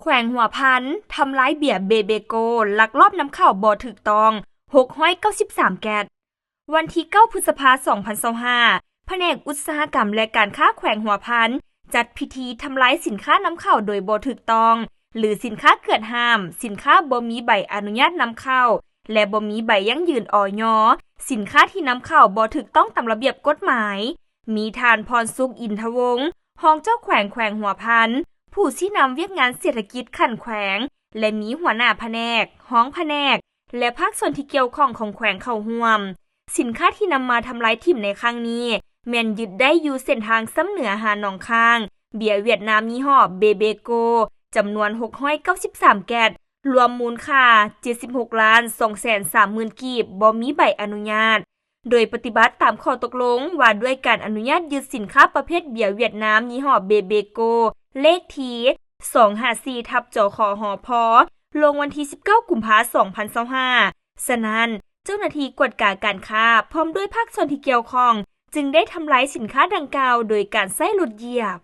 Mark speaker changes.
Speaker 1: วงหัวพันทำร้ายเบียร์เบเบโกลักลอบนำเข้าบ่ถูกต้อง693แก๊สวันที่9พฤษภาคม2025แผนกอุตสาหกรรมและการค้าแขวงหัวพันจัดพิธีทำลายสินค้านำเข้าโดยบ่ถูกต้องหรือสินค้าเกิดห้ามสินค้าบ่มีใบอนุญาตนำเข้าและบ่มีใบยั่งยืนอย.สินค้าที่นำเข้าบ่ถูกต้องตามระเบียบกฎหมายมีทานพรสุขอินทวงศ์รองเจ้าแขวงหัวพันผู้ชี้นำเวียกงานเศรษฐกิจขั้นแขวงและมีหัวหน้าแผนกห้องแผนกและภาคส่วนที่เกี่ยวข้องของแขวงเข้าร่วมสินค้าที่นำมาทำลายถิ่มในครั้งนี้แม่นยึดได้อยู่เส้นทางซ้ำเหนือหาหนองคางเบียร์เวียดนามยี่ห้อเบเบโกจำนวน693แก๊สรวมมูลค่า 76,230,000 กีบบ่มีใบอนุญาตโดยปฏิบัติตามข้อตกลงว่าด้วยการอนุญาตยึดสินค้าประเภทเบียร์เวียดนามยี่ห้อเบเบโกเลขที่254/จขหพลงวันที่19กุมภาพันธ์2025ฉะนั้นเจ้าหน้าที่กวดการค้าพร้อมด้วยภาคส่วนที่เกี่ยวข้องจึงได้ทำลายสินค้าดังกล่าวโดยการใช้รถเหยียบ